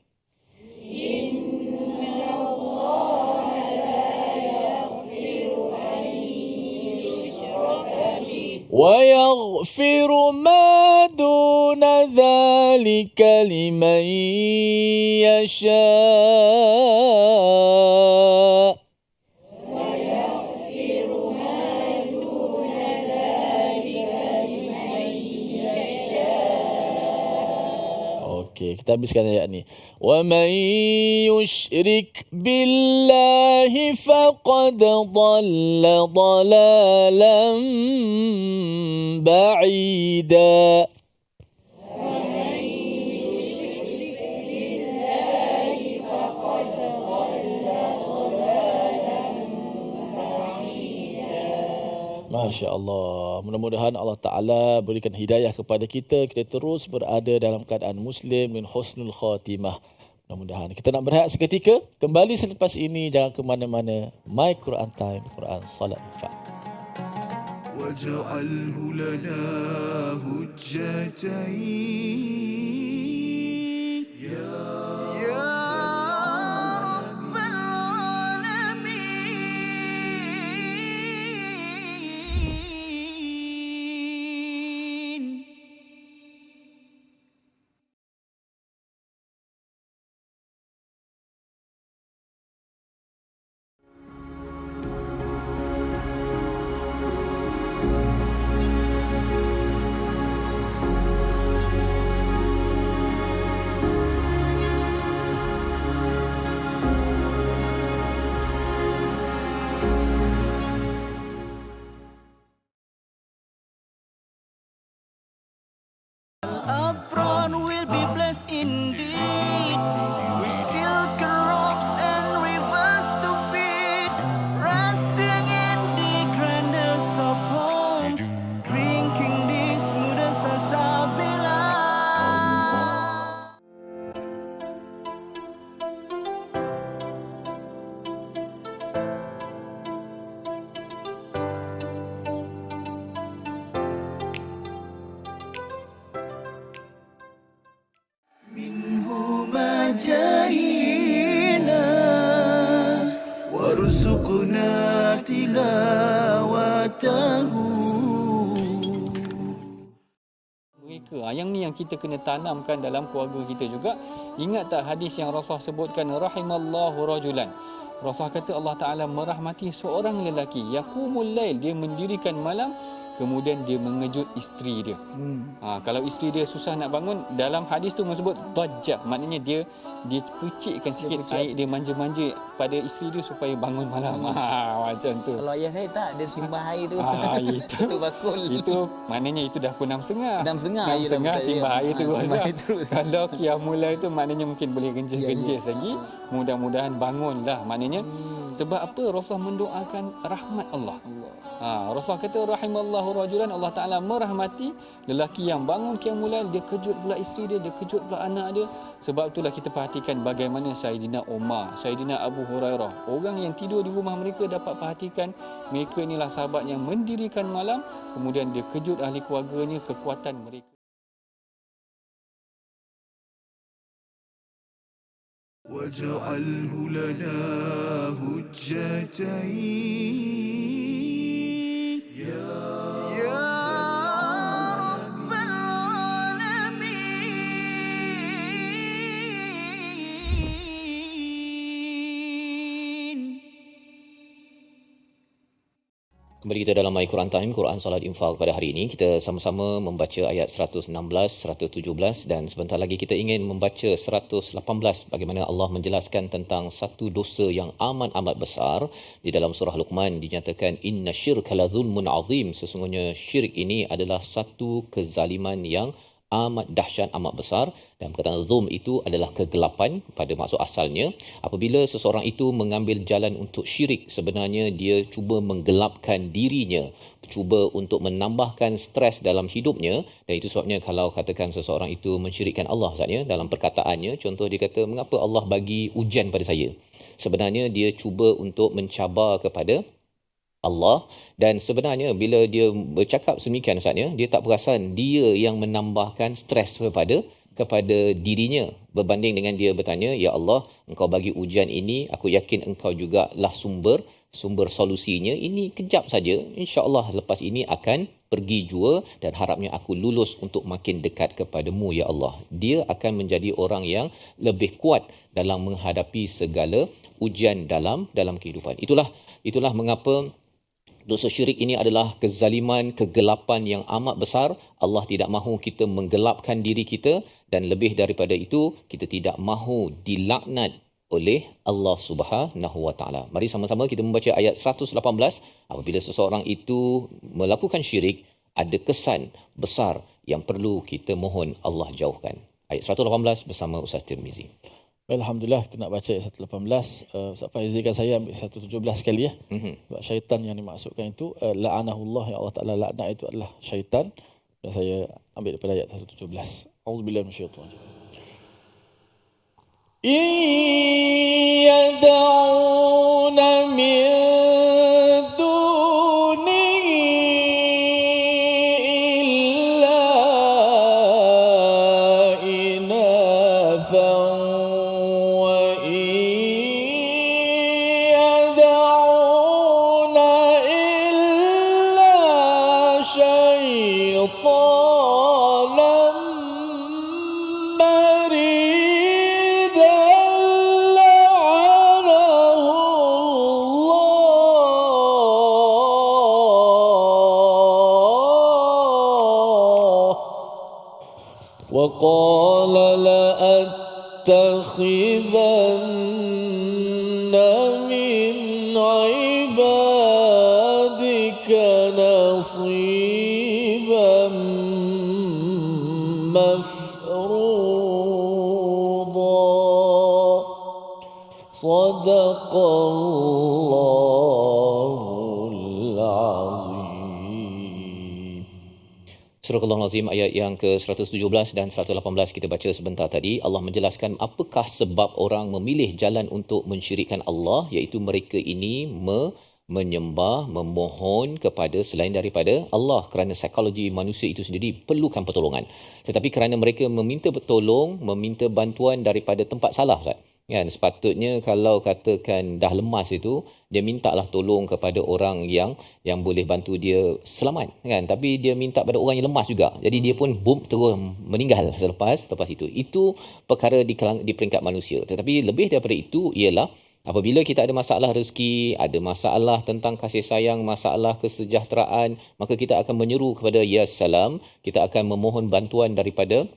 ويغفر ما دون ذلك لمن يشاء Okey, kita habiskan ayat ni. Wa man yushrik billahi faqad dhalla dhalalan ba'ida. Masya Allah. Mudah-mudahan Allah Ta'ala berikan hidayah kepada kita. Kita terus berada dalam keadaan Muslim min husnul khatimah. Mudah-mudahan. Kita nak berehat seketika. Kembali selepas ini. Jangan ke mana-mana. My Quran Time. Quran Salat Infaq. وَاجْعَلْهُ لَنَا هُجَّتَيْنِ يَا جاهنا وارزقنا تلاوته. Mereka yang ni yang kita kena tanamkan dalam keluarga kita juga. Ingat tak hadis yang Rasulullah sebutkan, rahimallahu rajulan, Rasulullah kata Allah Ta'ala merahmati seorang lelaki, yaqumul lail, dia mendirikan malam, kemudian dia mengejut isteri dia. Kalau isteri dia susah nak bangun, dalam hadis tu sebut dajjah, maknanya dia percikkan sikit air, dia manja-manja pada isteri dia supaya bangun malam. Macam tu. Kalau ayah saya tak, dia simbah air tu. Itu Satu bakul. Itu maknanya itu dah pukul 6.30. 6.30 6.30 simbah air terus. simbah air terus. Kalau qiyamul lail tu maknanya mungkin boleh genjis-genjis lagi. Mudah-mudahan bangunlah. Maknanya sebab apa? Rasulullah mendoakan rahmat Allah. Rasulullah kata rahimallahu rajulan, Allah Taala merahmati lelaki yang bangun qiyamul lail, dia kejut pula isteri dia kejut pula anak dia. Sebab itulah kita perhatikan bagaimana Saidina Umar, Saidina Abu Hurairah, orang yang tidur di rumah mereka dapat perhatikan mereka inilah sahabat yang mendirikan malam, kemudian dia kejut ahli keluarganya, kekuatan mereka. واجعله لنا هجتين يا رب العالمين. Kembali kita dalam My Quran Time, Quran Salat Infak pada hari ini. Kita sama-sama membaca ayat 116, 117 dan sebentar lagi kita ingin membaca 118 bagaimana Allah menjelaskan tentang satu dosa yang amat-amat besar. Di dalam surah Luqman dinyatakan inna syirka la zulmun azim, sesungguhnya syirik ini adalah satu kezaliman yang amat dahsyat, amat besar. Dan perkataan zulm itu adalah kegelapan pada maksud asalnya. Apabila seseorang itu mengambil jalan untuk syirik, sebenarnya dia cuba menggelapkan dirinya, cuba untuk menambahkan stres dalam hidupnya. Dan itu sebabnya kalau katakan seseorang itu mensyirikkan Allah, maksudnya dalam perkataannya, contoh dia kata, mengapa Allah bagi ujian pada saya? Sebenarnya dia cuba untuk mencabar kepada Allah, dan sebenarnya bila dia bercakap semikian Ustaznya, dia tak perasan dia yang menambahkan stres kepada dirinya, berbanding dengan dia bertanya, ya Allah, engkau bagi ujian ini, aku yakin engkau juga lah sumber solusinya, ini kejap saja, insya-Allah lepas ini akan pergi jua dan harapnya aku lulus untuk makin dekat kepadamu ya Allah. Dia akan menjadi orang yang lebih kuat dalam menghadapi segala ujian dalam kehidupan. Itulah mengapa dosa syirik ini adalah kezaliman, kegelapan yang amat besar. Allah tidak mahu kita menggelapkan diri kita, dan lebih daripada itu, kita tidak mahu dilaknat oleh Allah Subhanahu Wa Taala. Mari sama-sama kita membaca ayat 118. Apabila seseorang itu melakukan syirik, ada kesan besar yang perlu kita mohon Allah jauhkan. Ayat 118 bersama Ustaz Tirmizi. Alhamdulillah, kita nak baca ayat 118. Ustaz Faiz izinkan saya ambil 117 sekali ya. Sebab syaitan yang dimaksudkan itu la'anahullah, yang Allah Taala laknat itu adalah syaitan. Dan saya ambil daripada ayat 117. Auzubillahi minasyaitanir rajim. Yad'una min وقال لأتخذن من عبادك نصيبا مفروضا صدق الله العظيم. Surah Al-Azim ayat yang ke-117 dan 118 kita baca sebentar tadi. Allah menjelaskan apakah sebab orang memilih jalan untuk mensyirikkan Allah, iaitu mereka ini menyembah, memohon kepada selain daripada Allah, kerana psikologi manusia itu sendiri perlukan pertolongan. Tetapi kerana mereka meminta meminta bantuan daripada tempat salah, Ustaz. Kan, sepatutnya kalau katakan dah lemas itu, dia mintalah tolong kepada orang yang boleh bantu dia selamat, kan, tapi dia minta pada orang yang lemas juga, jadi dia pun terus meninggal selepas itu. Itu perkara di peringkat manusia. Tetapi lebih daripada itu ialah apabila kita ada masalah rezeki, ada masalah tentang kasih sayang, masalah kesejahteraan, maka kita akan menyeru kepada Ya Salam, kita akan memohon bantuan daripada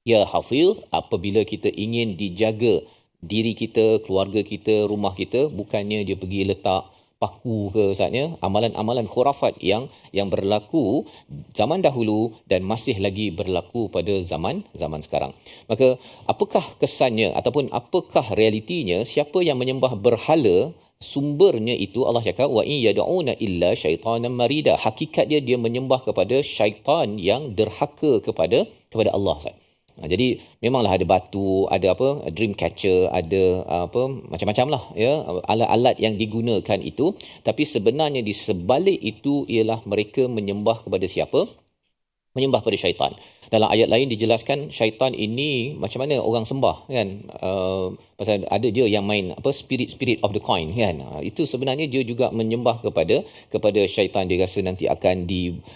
Ya Hafiz. Apabila kita ingin dijaga diri kita, keluarga kita, rumah kita, bukannya dia pergi letak paku ke, Ustaznya, amalan-amalan khurafat yang berlaku zaman dahulu dan masih lagi berlaku pada zaman sekarang. Maka apakah kesannya ataupun apakah realitinya? Siapa yang menyembah berhala, sumbernya itu Allah cakap wa in yad'una illa syaitanan marida. Hakikat dia menyembah kepada syaitan yang derhaka kepada Allah, Ustaz. Jadi memanglah ada batu, ada dream catcher, ada macam-macam lah, ya, alat-alat yang digunakan itu. Tapi sebenarnya di sebalik itu ialah mereka menyembah kepada siapa? Menyembah pada syaitan. Dalam ayat lain dijelaskan syaitan ini macam mana orang sembah, kan, pasal ada dia yang main spirit of the coin, kan. Itu sebenarnya dia juga menyembah kepada syaitan. Dia rasa nanti akan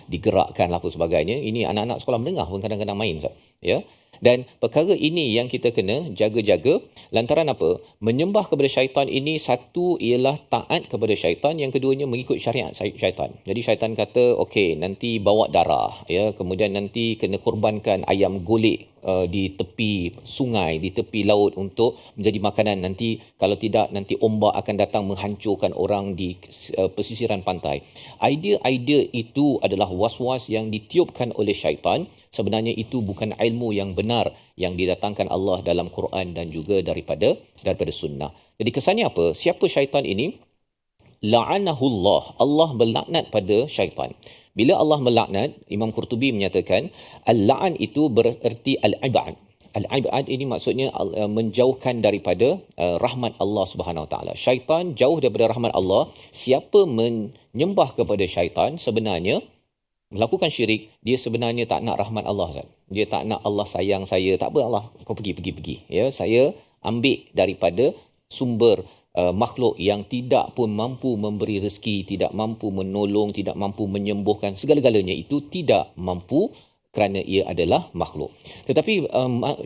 digerakkan lah apa sebagainya. Ini anak-anak sekolah menengah pun kadang-kadang main, Ustaz, ya. Dan perkara ini yang kita kena jaga-jaga. Lantaran apa? Menyembah kepada syaitan ini, satu ialah taat kepada syaitan, yang keduanya mengikut syariat syaitan. Jadi syaitan kata, okey, nanti bawa darah, ya, kemudian nanti kena korbankan ayam golek di tepi sungai, di tepi laut untuk menjadi makanan. Nanti kalau tidak, nanti ombak akan datang menghancurkan orang di pesisiran pantai. Idea-idea itu adalah was-was yang ditiupkan oleh syaitan. Sebenarnya itu bukan ilmu yang benar yang didatangkan Allah dalam Quran dan juga daripada sunnah. Jadi kesannya apa? Siapa syaitan ini? La'anahullah. Allah melaknat pada syaitan. Bila Allah melaknat, Imam Qurtubi menyatakan al-la'an itu bererti al-ibad. Al-ibad ini maksudnya menjauhkan daripada rahmat Allah Subhanahu Wa Taala. Syaitan jauh daripada rahmat Allah. Siapa menyembah kepada syaitan sebenarnya melakukan syirik, dia sebenarnya tak nak rahmat Allah, Ustaz. Dia tak nak Allah sayang saya. Tak apa Allah, kau pergi. Ya, saya ambil daripada sumber makhluk yang tidak pun mampu memberi rezeki, tidak mampu menolong, tidak mampu menyembuhkan, segala-galanya itu tidak mampu kerana ia adalah makhluk. Tetapi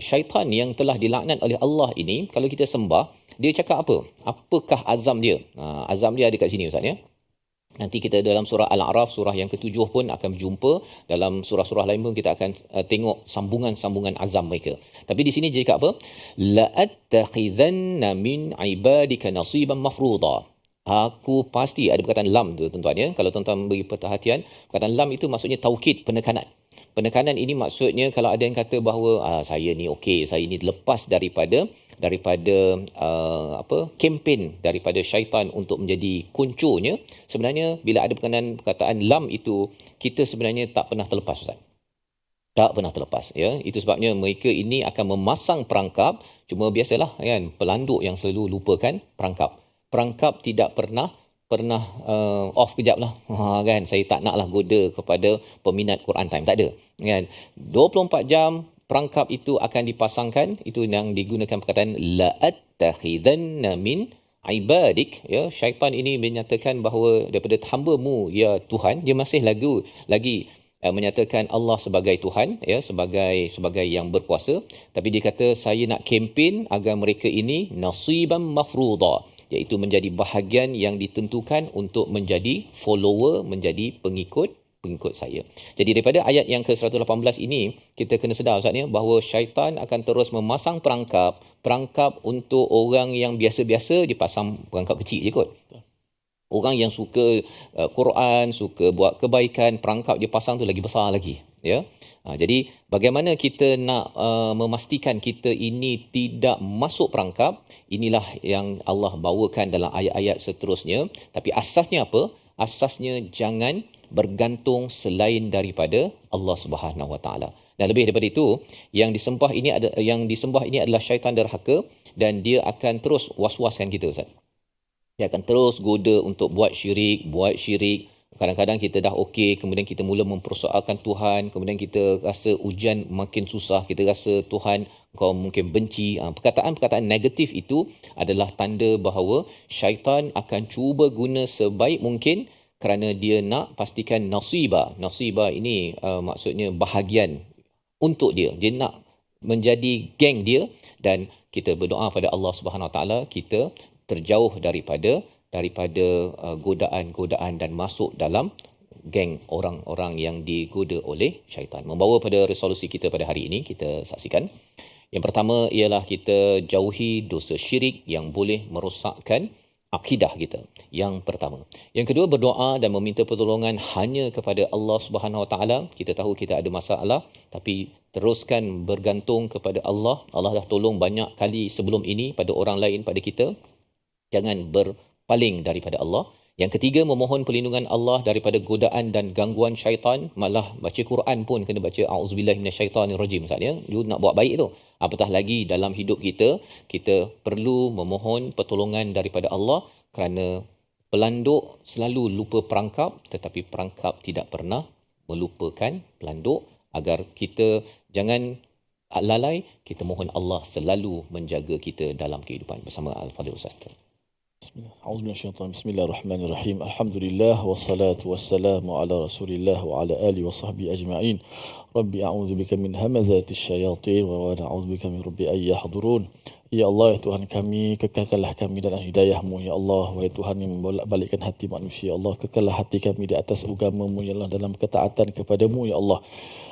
syaitan yang telah dilaknat oleh Allah ini, kalau kita sembah, dia cakap apa? Apakah azam dia? Azam dia ada kat sini, Ustaz, ya. Nanti kita dalam surah Al-A'raf, surah yang ke-7 pun akan berjumpa. Dalam surah-surah lain pun kita akan tengok sambungan-sambungan azam mereka. Tapi di sini dia cakap apa? La'attakhidhanna min ibadika nasiban mafruḍa. Aku pasti, ada perkataan lam tu tuan-tuan, ya. Kalau tuan-tuan beri perhatian, perkataan lam itu maksudnya taukid, penekanan. Penekanan ini maksudnya kalau ada yang kata bahawa saya ni okey, saya ni lepas daripada kempen daripada syaitan untuk menjadi kuncunya. Sebenarnya bila ada perkataan lam itu, kita sebenarnya tak pernah terlepas, Ustaz. Tak pernah terlepas, ya. Itu sebabnya mereka ini akan memasang perangkap. Cuma biasalah, kan, pelanduk yang selalu lupakan perangkap. Perangkap tidak pernah off kejap lah, kan. Saya tak naklah goda kepada peminat Quran Time, tak ada, kan. 24 jam perangkap itu akan dipasangkan. Itu yang digunakan perkataan la'attakhidhanna min ibadik, ya. Syaitan ini menyatakan bahawa daripada hamba-Mu, ya Tuhan, dia masih lagi menyatakan Allah sebagai Tuhan, ya, sebagai yang berkuasa. Tapi dia kata saya nak kempen agar mereka ini nasiban mafruḍa, iaitu menjadi bahagian yang ditentukan untuk menjadi follower, menjadi pengikut saya. Jadi daripada ayat yang ke-118 ini, kita kena sedar, Ustaz, ya, bahawa syaitan akan terus memasang perangkap untuk orang yang biasa-biasa, dia pasang perangkap kecil je kot. Orang yang suka Quran, suka buat kebaikan, perangkap dia pasang tu lagi besar lagi, ya. Jadi bagaimana kita nak memastikan kita ini tidak masuk perangkap? Inilah yang Allah bawakan dalam ayat-ayat seterusnya. Tapi asasnya apa? Asasnya jangan bergantung selain daripada Allah Subhanahu Wa Taala. Dan lebih daripada itu, yang disembah ini adalah syaitan derhaka, dan dia akan terus was-waskan kita, Ustaz. Dia akan terus goda untuk buat syirik. Kadang-kadang kita dah okey, kemudian kita mula mempersoalkan Tuhan, kemudian kita rasa ujian makin susah, kita rasa Tuhan kau mungkin benci. Perkataan-perkataan negatif itu adalah tanda bahawa syaitan akan cuba guna sebaik mungkin kerana dia nak pastikan nasibah. Nasibah ini maksudnya bahagian untuk dia. Dia nak menjadi geng dia, dan kita berdoa pada Allah Subhanahu Wa Taala kita terjauh daripada godaan-godaan dan masuk dalam geng orang-orang yang digoda oleh syaitan. Membawa pada resolusi kita pada hari ini, kita saksikan. Yang pertama ialah kita jauhi dosa syirik yang boleh merosakkan akidah kita. Yang pertama. Yang kedua, berdoa dan meminta pertolongan hanya kepada Allah Subhanahu Wa Taala. Kita tahu kita ada masalah, tapi teruskan bergantung kepada Allah. Allah dah tolong banyak kali sebelum ini pada orang lain, pada kita. Jangan berpaling daripada Allah. Yang ketiga, memohon perlindungan Allah daripada godaan dan gangguan syaitan. Malah baca Quran pun kena baca a'udzubillahi minasyaitonirrajim misalnya. You nak buat baik tu. Apatah lagi dalam hidup kita, kita perlu memohon pertolongan daripada Allah, kerana pelanduk selalu lupa perangkap, tetapi perangkap tidak pernah melupakan pelanduk. Agar kita jangan lalai, kita mohon Allah selalu menjaga kita dalam kehidupan. Bersama Al-Fadhil Ustaz. Bismillahirrahmanirrahim. Alhamdulillah wassalatu wassalamu ala Rasulillah wa ala alihi wa sahbihi ajma'in. Rabbi a'udzubika min hamazatis syayatin wa a'udzubika min rabbi ay yahdurun. Ya Allah, ya Tuhan kami, kekalkanlah kami dalam hidayah-Mu, ya Allah. Wahai Tuhan yang membolak-balikkan hati manusia, ya Allah, kekallah hati kami di atas agama-Mu, ya Allah, dalam ketaatan kepada-Mu, ya Allah.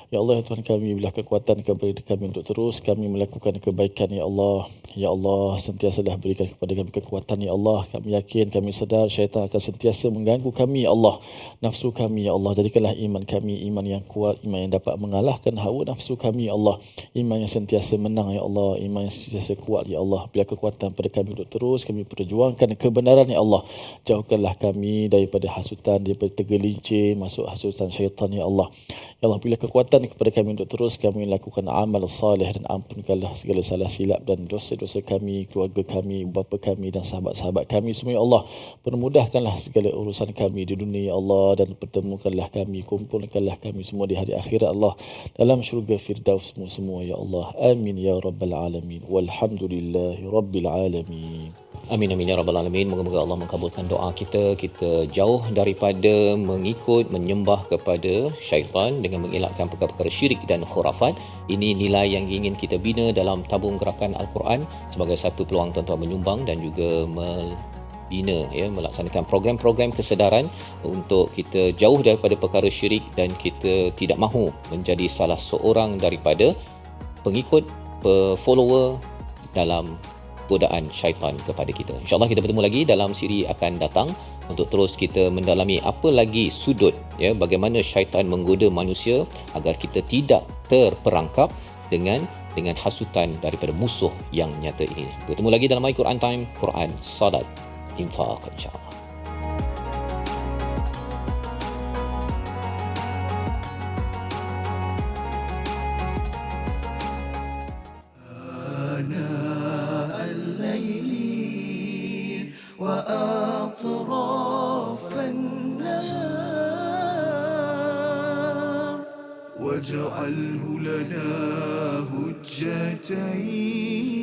Ya Allah, ya Tuhan kami, berilah kekuatan kepada kami untuk terus kami melakukan kebaikan, ya Allah. Ya Allah, sentiasalah berikan kepada kami kekuatan, ya Allah. Kami yakin, kami sedar syaitan akan sentiasa mengganggu kami, ya Allah. Nafsu kami, ya Allah. Jadikanlah iman kami iman yang kuat, iman yang dapat mengalahkan hawa nafsu kami, ya Allah. Iman yang sentiasa menang, ya Allah. Iman yang sentiasa kuat, ya Allah. Berilah kekuatan pada kami untuk terus kami perjuangkan kebenaran, ya Allah. Jauhkanlah kami daripada hasutan, daripada tergelincir masuk hasutan syaitan, ya Allah. Ya Allah, berilah kekuatan kepada kami untuk terus kami lakukan amal salih, dan ampunkanlah segala salah silap dan dosa-dosa kami, keluarga kami, bapa kami dan sahabat-sahabat kami semua, ya Allah. Permudahkanlah segala urusan kami di dunia, ya Allah, dan pertemukanlah kami, kumpulkanlah kami semua di hari akhirat, Allah, dalam syurga Firdaus semua, ya Allah. Amin ya rabbal alamin. Walhamdulillahi rabbil alamin. Amin amin ya rabbal alamin. Moga-moga Allah mengabulkan doa kita. Kita jauh daripada mengikut menyembah kepada syaitan dengan mengelakkan perkara-perkara syirik dan khurafat. Ini nilai yang ingin kita bina dalam tabung gerakan Al-Quran sebagai satu peluang tuan-tuan menyumbang dan juga bina, melaksanakan program-program kesedaran untuk kita jauh daripada perkara syirik, dan kita tidak mahu menjadi salah seorang daripada pengikut, follower dalam godaan syaitan kepada kita. InsyaAllah kita bertemu lagi dalam siri akan datang untuk terus kita mendalami apa lagi sudut, bagaimana syaitan menggoda manusia agar kita tidak terperangkap dengan hasutan daripada musuh yang nyata ini. Bertemu lagi dalam My Quran Time, Quran, Salat, Infaq, insyaAllah. وأطراف النهار واجعله لنا هجتين